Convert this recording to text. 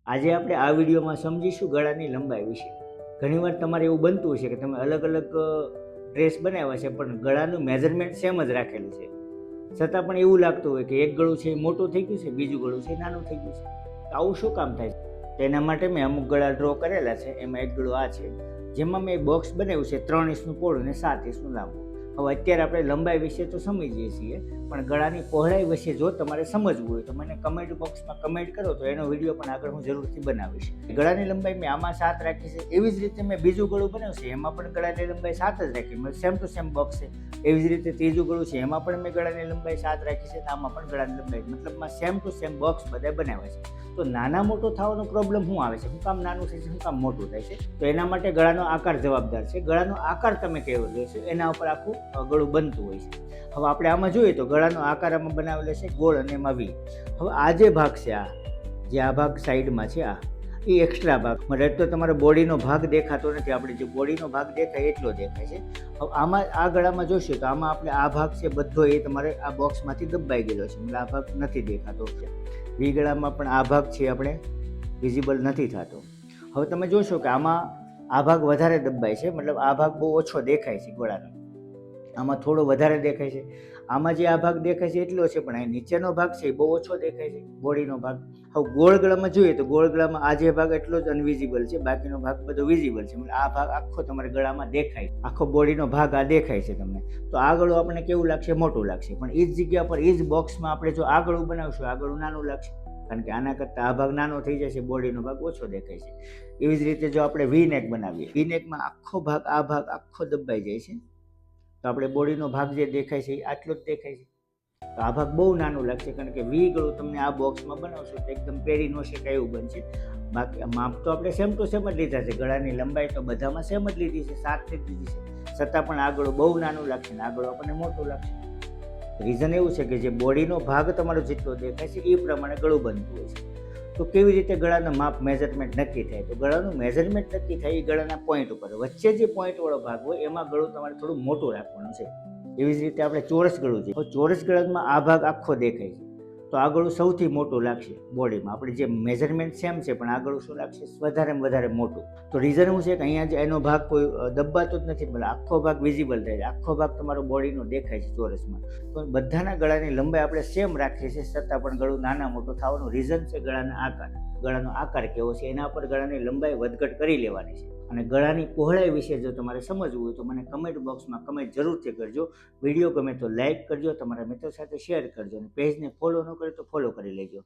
આજે આપણે આ વિડીયોમાં સમજીશું ગળાની લંબાઈ વિશે. ઘણીવાર તમારે એવું બનતું હશે કે તમે અલગ અલગ ડ્રેસ બનાવ્યા છે પણ ગળાનું મેઝરમેન્ટ સેમ જ રાખેલું છે, છતાં પણ એવું લાગતું હોય કે એક ગળું છે એ મોટું થઈ ગયું છે, બીજું ગળું છે એ નાનું થઈ ગયું છે. તો આવું શું કામ થાય છે? તો એના માટે મેં અમુક ગળા ડ્રો કરેલા છે. એમાં એક ગળું આ છે, જેમાં મેં બોક્સ બનાવ્યું છે 3 ઇંચનું પહોળું ને 7 ઇંચનું લાંબુ. હવે અત્યારે આપણે લંબાઈ વિશે તો સમજીએ છીએ, પણ ગળાની પહોળાઈ વિશે જો તમારે સમજવું હોય તો મને કમેન્ટ બોક્સમાં કમેન્ટ કરો, તો એનો વિડીયો પણ આગળ હું જરૂરથી બનાવીશ. ગળાની લંબાઈ મેં આમાં 7 રાખી છે. એવી જ રીતે મેં બીજું ગળું બનાવ્યું છે, એમાં પણ ગળાની લંબાઈ 7 જ રાખી, મેં સેમ ટુ સેમ બોક્સ છે. એવી જ રીતે ત્રીજું ગળું છે, એમાં પણ મેં ગળાની લંબાઈ 7 રાખી છે, આમાં પણ ગળાની લંબાઈ, મતલબમાં સેમ ટુ સેમ બોક્સ બધા બનાવ્યા છે. તો નાના મોટો થવાનો પ્રોબ્લેમ શું આવે છે? શું કામ નાનું થાય છે, શું કામ મોટું થાય છે? તો એના માટે ગળાનો આકાર જવાબદાર છે. ગળાનો આકાર તમે કેવો જોઈશે એના ઉપર આખું ગળું બનતું હોય છે. હવે આપણે આમાં જોઈએ તો ગળાનો આકાર આમાં બનાવેલો છે ગોળ અને એમાં વી. હવે આ જે ભાગ છે, આ ભાગ સાઈડમાં છે, એ એક્સ્ટ્રા ભાગ, મતલબ તો તમારો બોડીનો ભાગ દેખાતો નથી. આપણે જે બોડીનો ભાગ દેખાય એટલો દેખાય છે. હવે આમાં આ ગળામાં જોશો તો આમાં આપણે આ ભાગ છે બધો એ તમારે આ બોક્સમાંથી દબાઈ ગયેલો છે, મતલબ આ ભાગ નથી દેખાતો. વી ગળામાં પણ આ ભાગ છે આપણે વિઝિબલ નથી થતો. હવે તમે જોશો કે આમાં આ ભાગ વધારે દબાય છે, મતલબ આ ભાગ બહુ ઓછો દેખાય છે ગળાનો, આમાં થોડો વધારે દેખાય છે. આમાં જે આ ભાગ દેખાય છે એટલો છે, પણ આ નીચેનો ભાગ છે એ બહુ ઓછો દેખાય છે, બોડીનો ભાગ. હવે ગોળ ગળામાં જોઈએ તો ગોળ ગળામાં આ જે ભાગ એટલો જ અનવિઝિબલ છે, બાકીનો ભાગ બધો વિઝિબલ છે. મતલબ આ ભાગ આખો તમારા ગળામાં દેખાય, આખો બોડીનો ભાગ આ દેખાય છે તમને. તો આ ગળું આપણને કેવું લાગશે? મોટું લાગશે. પણ એ જ જગ્યા પર એ જ બોક્સમાં આપણે જો આ ગળું બનાવશું, આ ગળું નાનું લાગશે, કારણ કે આના કરતાં આ ભાગ નાનો થઈ જાય છે, બોડીનો ભાગ ઓછો દેખાય છે. એવી જ રીતે જો આપણે વી નેક બનાવીએ, વી નેકમાં આખો ભાગ આ ભાગ આખો દબાઈ જાય છે, તો આપણે બોડીનો ભાગ જે દેખાય છે એ આટલો જ દેખાય છે. તો આ ભાગ બહુ નાનું લાગશે, કારણ કે વી ગળું તમને આ બોક્સમાં બનાવશો તો એકદમ પહેરી ન શકાય એવું બનશે. બાકી માપ તો આપણે સેમ ટુ સેમ જ લીધા છે, ગળાની લંબાઈ તો બધામાં સેમ જ લીધી છે, 7 જ લીધી છે, છતાં પણ આ ગળું બહુ નાનું લાગશે ને આ ગળું આપણને મોટું લાગશે. રીઝન એવું છે કે જે બોડીનો ભાગ તમારો જેટલો દેખાય છે એ પ્રમાણે ગળું બનતું હોય છે. તો કેવી રીતે ગળાના માપ મેઝરમેન્ટ નક્કી થાય? તો ગળાનું મેઝરમેન્ટ નક્કી થાય એ ગળાના પોઈન્ટ ઉપર. વચ્ચે જે પોઈન્ટવાળો ભાગ હોય એમાં ગળું તમારે થોડું મોટું રાખવાનું છે. એવી જ રીતે આપણે ચોરસ ગળું છે, ચોરસ ગળામાં આ ભાગ આખો દેખાય છે, તો આ ગળું સૌથી મોટું લાગશે બોડીમાં. આપણે જે મેઝરમેન્ટ સેમ છે, પણ આ ગળું શું લાગશે? વધારેમાં વધારે મોટું. તો રીઝન શું છે કે અહીંયા જે એનો ભાગ કોઈ દબાતો જ નથી, એટલે આખો ભાગ વિઝિબલ થાય છે, આખો ભાગ તમારો બોડીનો દેખાય છે ચોરસમાં. તો બધાના ગળાની લંબાઈ આપણે સેમ રાખીએ છીએ, છતાં પણ ગળું નાના મોટું થવાનું રીઝન છે ગળાના આકાર. ગળાનો આકાર કેવો છે એના પર ગળાની લંબાઈ વધઘટ કરી લેવાની છે. અને ગળાની પહોળાઈ વિશે જો તમારે સમજવું હોય તો મને કમેન્ટ બોક્સમાં કમેન્ટ જરૂરથી કરજો. વિડીયો ગમે તો લાઇક કરજો, તમારા મિત્રો સાથે શેર કરજો, અને પેજને ફોલો ન કરે તો ફોલો કરી લેજો.